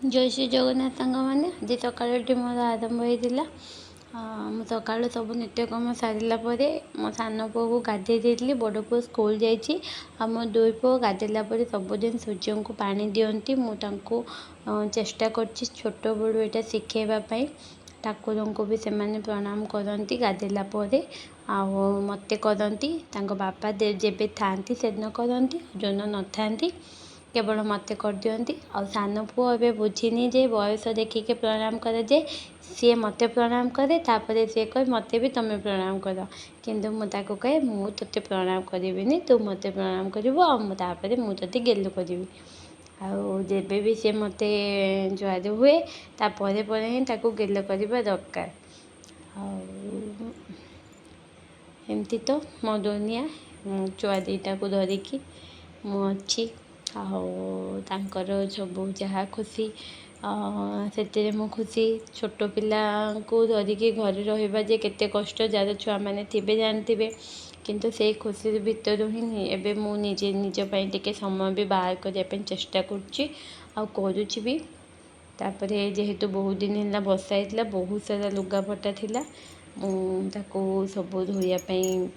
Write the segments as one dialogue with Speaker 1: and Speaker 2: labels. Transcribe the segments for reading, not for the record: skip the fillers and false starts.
Speaker 1: जय श्री जगन्नाथ साଙ୍ଗमाने आज सकाळटी मोर आरंभ होता। मु सकाळु सब नित्यकर्म सारा पर मो सान पु को गाधे देती। बड़ पु स्कूल जाइए। मो दुई पु गाधेला सबुदिन सूर्य को पानी दिंती। मुझे चेष्टा कर छोट बड़ू यहाँ शिखेवाई। ठाकुर को भी से प्रणाम करती गाधेला मत करती। बापा जेबे था से दिन करती जो न था केवल मत कर दियंती। आ सान पुओ ए बुझीनी जे बयस देखिके प्रणाम करे जे सी मत प्रणाम करे तापर सी कहे मत भी तुम्हें प्रणाम कर। किंतु मुझे कहे मु ते प्रणाम करी तू मत प्रणाम कर मुझे गेलु करी। आबे भी सी मत जुआर हुए तापर ही गेल करवा दरकार। एमती तो मो दुनिया छुआ दीटा को धरिकी मुझी आर सब जहाँ खुशी से मु खुशी। छोट पिला को धरिकी घर रहा जे केते कष्ट जार छुआ मैंने थे जानते। किंतु से खुशी भितर ही एबे मु निजे निजपाई टिके समय भी बाहर करने चेष्टा करुच्ची भी। तापर जेहेतु बहुत दिन है बसा होता बहुत सारा लुगापटा थिला ताको सब धोयापाई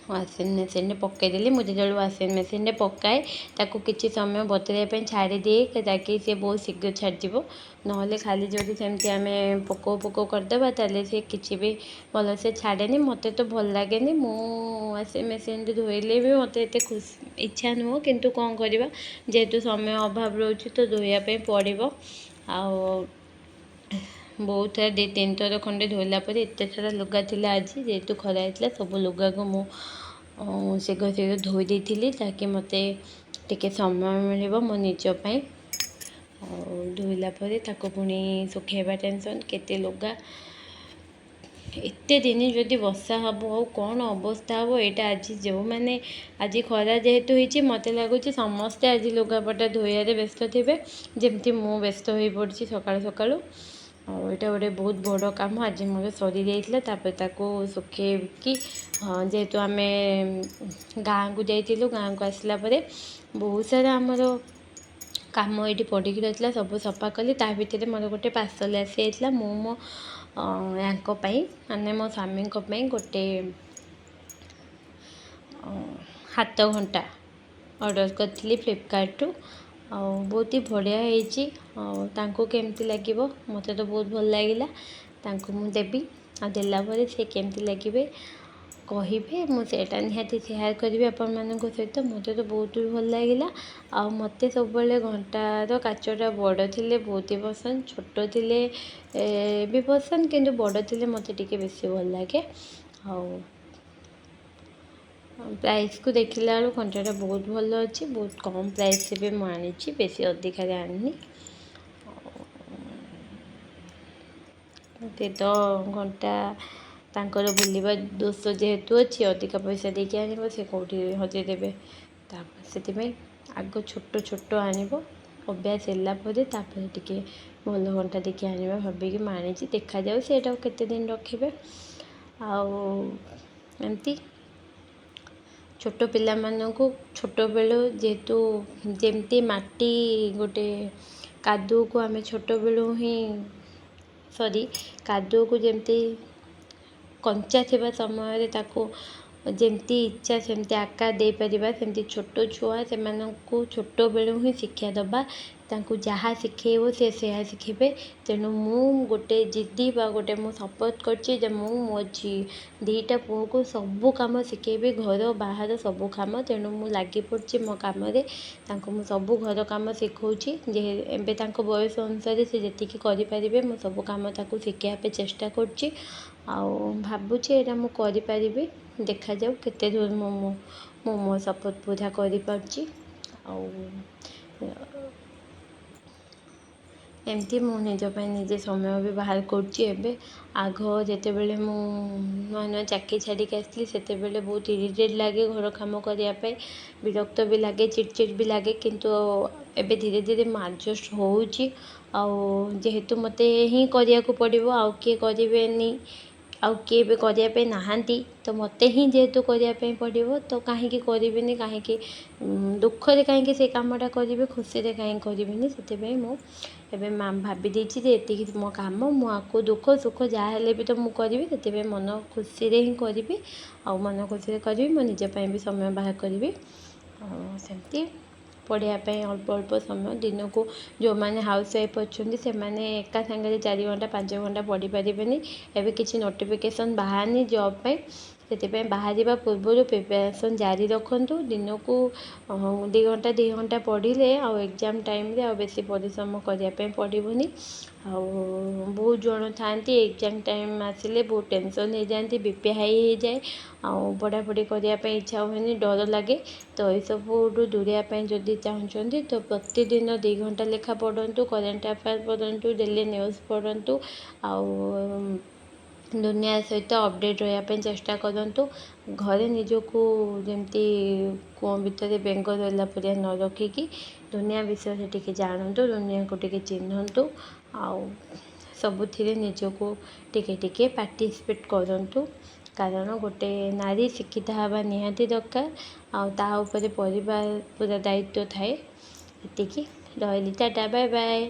Speaker 1: वाशिंग मशीन पकईदेली। मुझे जो वाशिंग मशीन पकाए ताको किसी समय बतुराई छाड़ी दिए ताकि सी बहुत शीघ्र छाड़ीज ना खाली जो सेमती आम पको पको करदे ताले सी किसी भी भल से छाड़ेनी। मत तो भल लगे मु वाशिंग मशीन धोइले भी मत एत खुशी इच्छा नुह किंतु कौन करवा जेहेतु समय अभाव रोचे तो धोयापाई पड़ो। बहुत सारा 2-3 थर खंडे धोला पर एत सारा लुगा थिला। आज जेहेतु खरा होता सब लुगा को मु शीघ्र शीघ्र धोई देती ताकि मत टिके समय मिल मो निजपाई। धोला पुणी सुखेबा टेंशन केते लुगा एत दिन जदि वर्षा हम आ कौन अवस्था हम यहाँ। आज जो मैंने आज खरा जेहेतु होती मत लगुच समस्ते आज लुगापटा धोयारे व्यस्त थे जमती मु व्यस्त हो पड़ी सका सका। यहाँ गोटे बहुत बड़ कम आज मोर सरी जाता सुखेकी जेहेतु आम गाँ को जाइलु। गाँ को आसला बहुत सारा आमर कम ये पड़ी रही सब सफा कली। ता भर मोर गोटे पार्सल आसी जाता मु मो माने मो स्वामी गोटे हाथ घंटा ऑर्डर करी फ्लिपकार्ट रु। बहुत ही बढ़िया होती केमती लगे मत तो बहुत भल लगे मुझे देवी देला से केमती लगे कहे मुझे निहाती सेयार करी आपण मान सहित। मत तो बहुत भल लगे मत सब घंटार काचटा बड़ थे बहुत ही पसंद छोट थे भी पसंद किंतु बड़ थे मत टे बेसी भल लगे। प्राइस को देखला बेलू घंटाटा बहुत भल अच्छी बहुत कम प्राइस से मुझे बेसी अधिकार आनी तो घंटा तांकर बुलवा दोष जेहेतु अच्छी अधिका पैसा देके आने से कौटी हजेदेवे से आग छोट छोट आन अभ्यास है टे भल घंटा देखिए आने भाविकी मानी देखा जाऊ से केते दिन रखे आमती छोट पिला मानू छोट बेलू जेहेतु जमती माटी गोटे कादुओ को आम छोट बेलू ही सॉरी कादुओ को जमती कंचा थिबा समय जमती इच्छा सेमती आकार दे परिबा सेमती छोट छुआ से छोट बेलू ही शिक्षा दबा जहाँ शिखेब से शिखेबे। तेणु मु गोटे जिद्दी बा गोटे मु शपथ कर मो दीटा पुओ को सबू कम शिखेबी घर बाहर सबू कम। तेणु मु लगी पड़ी मो कम मु सबू घर कम शिखौची जे बयस अनुसार से जी करें मु सब कम शिखापे चेष्टा कर भावुची यहाँ मुझे देखा जाऊ केते दूर मो शपथ पूरा कर एमती मु निजपाई निजे समय भी बाहर कर। आग जिते बड़े मु नुआ नुआ चाकरी छाड़ी आसली से बहुत इरिटेट लगे घर कम करने विरक्त भी लगे चिड़चिड़ भी लगे किंतु एबे धीरे धीरे एडजस्ट होची जेहेतु मत ही करने को पड़ो आउ किए करेनि ଆଉ କିଏ ବି କରିବା ପାଇଁ ନାହାନ୍ତି ତ ମୋତେ ହିଁ ଯେହେତୁ କରିବା ପାଇଁ ପଡ଼ିବ ତ କାହିଁକି କରିବିନି, କାହିଁକି ଦୁଃଖରେ କାହିଁକି ସେ କାମଟା କରିବି, ଖୁସିରେ କାହିଁକି କରିବିନି। ସେଥିପାଇଁ ମୁଁ ଏବେ ଭାବି ଦେଇଛି ଯେ ଏତିକି ମୋ କାମ, ମୁଁ ଆକୁ ଦୁଃଖ ସୁଖ ଯାହା ହେଲେ ବି ତ ମୁଁ କରିବି। ସେଥିପାଇଁ ମନ ଖୁସିରେ ହିଁ କରିବି, ଆଉ ମନ ଖୁସିରେ କରିବି, ମୋ ନିଜ ପାଇଁ ବି ସମୟ ବାହାର କରିବି। ଆଉ ସେମିତି ପଢ଼ିବା ପାଇଁ ଅଳ୍ପ ଅଳ୍ପ ସମୟ ଦିନକୁ, ଯେଉଁମାନେ ହାଉସ୍ ୱାଇଫ୍ ଅଛନ୍ତି ସେମାନେ ଏକା ସାଙ୍ଗରେ 4 ଘଣ୍ଟା 5 ଘଣ୍ଟା ପଢ଼ିପାରିବେନି। ଏବେ କିଛି ନୋଟିଫିକେସନ୍ ବାହାରିନି ଜବ୍ ପାଇଁ, ସେଥିପାଇଁ ବାହାରିବା ପୂର୍ବରୁ ପ୍ରିପାରେସନ୍ ଜାରି ରଖନ୍ତୁ। ଦିନକୁ 2 ଘଣ୍ଟା ପଢ଼ିଲେ ଆଉ ଏକ୍ଜାମ୍ ଟାଇମ୍ରେ ଆଉ ବେଶୀ ପରିଶ୍ରମ କରିବା ପାଇଁ ପଡ଼ିବନି। ଆଉ ବହୁତ ଜଣ ଥାଆନ୍ତି ଏକ୍ଜାମ୍ ଟାଇମ୍ ଆସିଲେ ବହୁତ ଟେନସନ୍ ହେଇଯାଆନ୍ତି, BP ହାଇ ହେଇଯାଏ, ଆଉ ପଢ଼ାପଢ଼ି କରିବା ପାଇଁ ଇଚ୍ଛା ହୁଏନି, ଡର ଲାଗେ। ତ ଏସବୁରୁ ଦୂରେଇବା ପାଇଁ ଯଦି ଚାହୁଁଛନ୍ତି ତ ପ୍ରତିଦିନ 2 ଘଣ୍ଟା ଲେଖା ପଢ଼ନ୍ତୁ, କରେଣ୍ଟ ଆଫେୟାର୍ ପଢ଼ନ୍ତୁ, ଡେଲି ନ୍ୟୁଜ୍ ପଢ଼ନ୍ତୁ, ଆଉ ଦୁନିଆ ସହିତ ଅପଡ଼େଟ୍ ରହିବା ପାଇଁ ଚେଷ୍ଟା କରନ୍ତୁ। ଘରେ ନିଜକୁ ଯେମିତି କୂଅ ଭିତରେ ବେଙ୍ଗ ରହିଲା ପରିକା ନ ରଖିକି ଦୁନିଆ ବିଷୟରେ ଟିକେ ଜାଣନ୍ତୁ, ଦୁନିଆକୁ ଟିକେ ଚିହ୍ନନ୍ତୁ, ଆଉ ସବୁଥିରେ ନିଜକୁ ଟିକେ ଟିକେ ପାର୍ଟିସିପେଟ୍ କରନ୍ତୁ। କାରଣ ଗୋଟେ ନାରୀ ଶିକ୍ଷିତ ହେବା ନିହାତି ଦରକାର, ଆଉ ତା ଉପରେ ପରିବାର ପୁରା ଦାୟିତ୍ୱ ଥାଏ। ଏତିକି, ରହିଲି, ଟାଟା, ବାଏ ବାଏ।